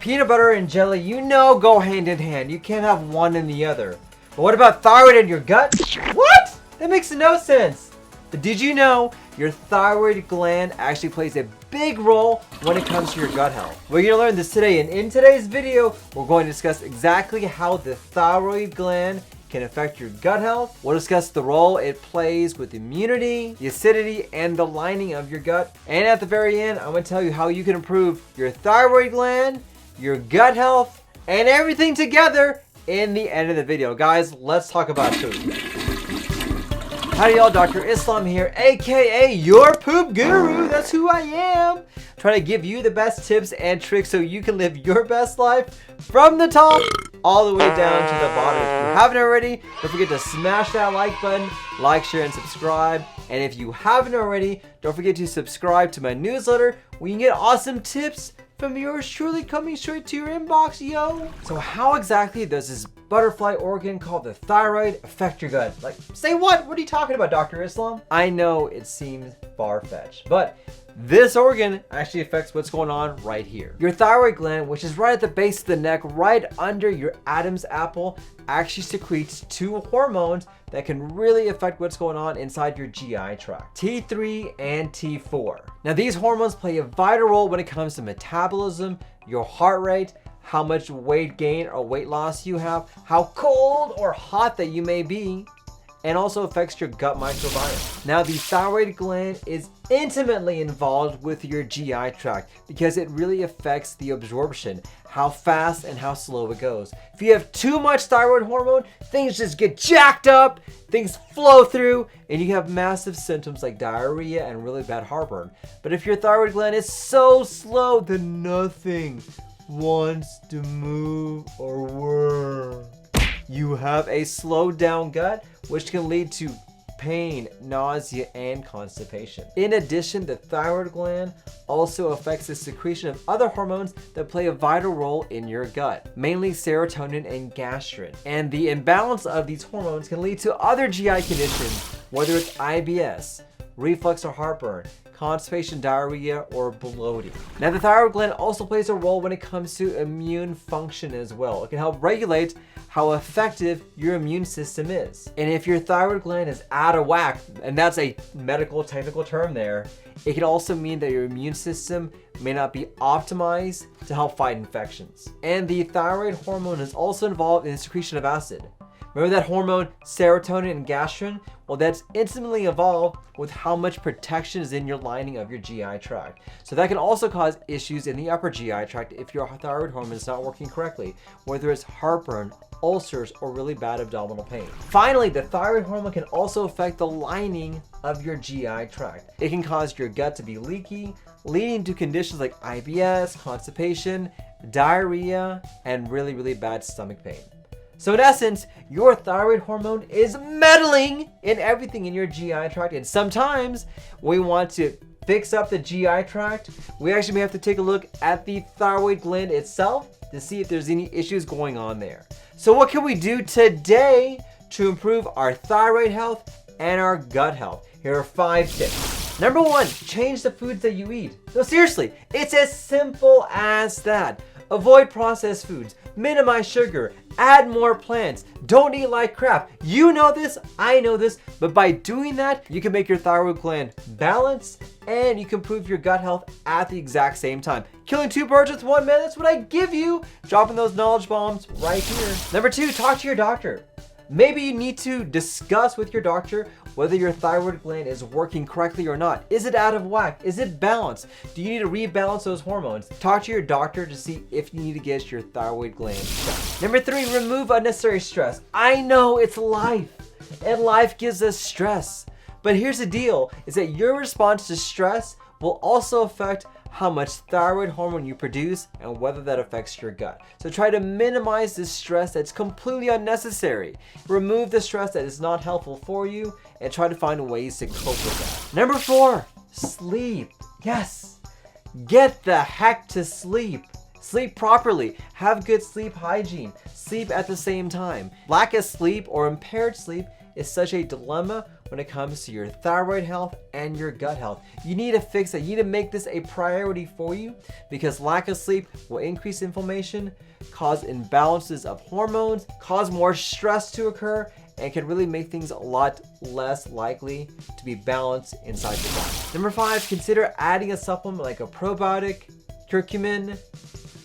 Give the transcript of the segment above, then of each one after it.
Peanut butter and jelly, you know, go hand in hand. You can't have one and the other. But what about thyroid in your gut? What? That makes no sense. But did you know your thyroid gland actually plays a big role when it comes to your gut health? We're going to learn this today, and in today's video, we're going to discuss exactly how the thyroid gland can affect your gut health. We'll discuss the role it plays with immunity, the acidity, and the lining of your gut. And at the very end, I'm going to tell you how you can improve your thyroid gland, your gut health, and everything together in the end of the video. Guys, let's talk about food. Howdy y'all, Dr. Islam here, aka your poop guru. That's who I am. Trying to give you the best tips and tricks so you can live your best life from the top all the way down to the bottom. If you haven't already, don't forget to smash that like button, like, share, and subscribe. And if you haven't already, don't forget to subscribe to my newsletter where you can get awesome tips from yours truly coming straight to your inbox, yo. So how exactly does this butterfly organ called the thyroid affect your gut? Like, say what? What are you talking about, Dr. Islam? I know it seems far-fetched, but this organ actually affects what's going on right here. Your thyroid gland, which is right at the base of the neck, right under your Adam's apple, actually secretes two hormones that can really affect what's going on inside your GI tract, T3 and T4. Now, these hormones play a vital role when it comes to metabolism, your heart rate, how much weight gain or weight loss you have, how cold or hot that you may be, and also affects your gut microbiome. Now, the thyroid gland is intimately involved with your GI tract because it really affects the absorption, how fast and how slow it goes. If you have too much thyroid hormone, things just get jacked up, things flow through, and you have massive symptoms like diarrhea and really bad heartburn. But if your thyroid gland is so slow, then nothing wants to move or work. You have a slowed down gut, which can lead to pain, nausea, and constipation. In addition, the thyroid gland also affects the secretion of other hormones that play a vital role in your gut, mainly serotonin and gastrin. And the imbalance of these hormones can lead to other GI conditions, whether it's IBS, reflux or heartburn, constipation, diarrhea, or bloating. Now, the thyroid gland also plays a role when it comes to immune function as well. It can help regulate how effective your immune system is. And if your thyroid gland is out of whack, and that's a medical technical term there, it can also mean that your immune system may not be optimized to help fight infections. And the thyroid hormone is also involved in the secretion of acid. Remember that hormone serotonin and gastrin? Well, that's intimately involved with how much protection is in your lining of your GI tract. So that can also cause issues in the upper GI tract if your thyroid hormone is not working correctly, whether it's heartburn, ulcers, or really bad abdominal pain. Finally, the thyroid hormone can also affect the lining of your GI tract. It can cause your gut to be leaky, leading to conditions like IBS, constipation, diarrhea, and really bad stomach pain. So in essence, your thyroid hormone is meddling in everything in your GI tract. And sometimes we want to fix up the GI tract. We actually may have to take a look at the thyroid gland itself to see if there's any issues going on there. So what can we do today to improve our thyroid health and our gut health? Here are 5 tips. Number 1, change the foods that you eat. No, seriously, it's as simple as that. Avoid processed foods, minimize sugar, add more plants, don't eat like crap. You know this, I know this, but by doing that, you can make your thyroid gland balanced and you can improve your gut health at the exact same time. Killing 2 birds with 1 man, that's what I give you. Dropping those knowledge bombs right here. Number 2, talk to your doctor. Maybe you need to discuss with your doctor whether your thyroid gland is working correctly or not. Is it out of whack? Is it balanced? Do you need to rebalance those hormones? Talk to your doctor to see if you need to get your thyroid gland checked. Number 3, remove unnecessary stress. I know it's life, and life gives us stress. But here's the deal, is that your response to stress will also affect how much thyroid hormone you produce and whether that affects your gut. So try to minimize the stress that's completely unnecessary. Remove the stress that is not helpful for you and try to find ways to cope with that. Number 4, sleep. Yes, get the heck to sleep. Sleep properly, have good sleep hygiene, sleep at the same time. Lack of sleep or impaired sleep is such a dilemma when it comes to your thyroid health and your gut health. You need to fix it. You need to make this a priority for you because lack of sleep will increase inflammation, cause imbalances of hormones, cause more stress to occur, and can really make things a lot less likely to be balanced inside your body. Number 5, consider adding a supplement like a probiotic, curcumin,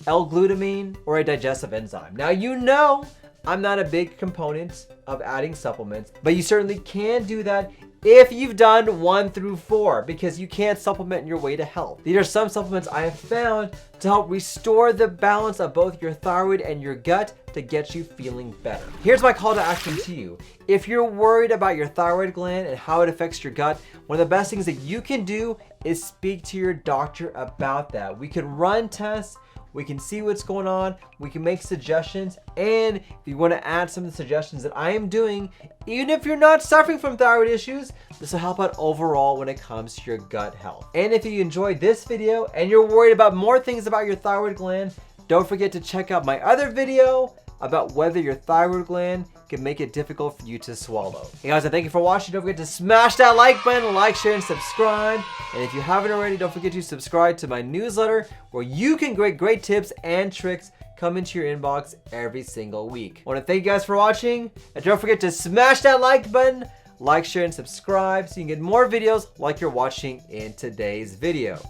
L-glutamine, or a digestive enzyme. Now you know I'm not a big component of adding supplements, but you certainly can do that if you've done 1 through 4, because you can't supplement your way to health. These are some supplements I have found to help restore the balance of both your thyroid and your gut to get you feeling better. Here's my call to action to you. If you're worried about your thyroid gland and how it affects your gut, one of the best things that you can do is speak to your doctor about that. We can run tests, we can see what's going on, we can make suggestions, and if you want to add some of the suggestions that I am doing, even if you're not suffering from thyroid issues, this will help out overall when it comes to your gut health. And if you enjoyed this video and you're worried about more things about your thyroid gland, don't forget to check out my other video about whether your thyroid gland can make it difficult for you to swallow. Hey guys, thank you for watching. Don't forget to smash that like button, like, share, and subscribe. And if you haven't already, don't forget to subscribe to my newsletter where you can get great tips and tricks come into your inbox every single week. I want to thank you guys for watching. And don't forget to smash that like button, like, share, and subscribe so you can get more videos like you're watching in today's video.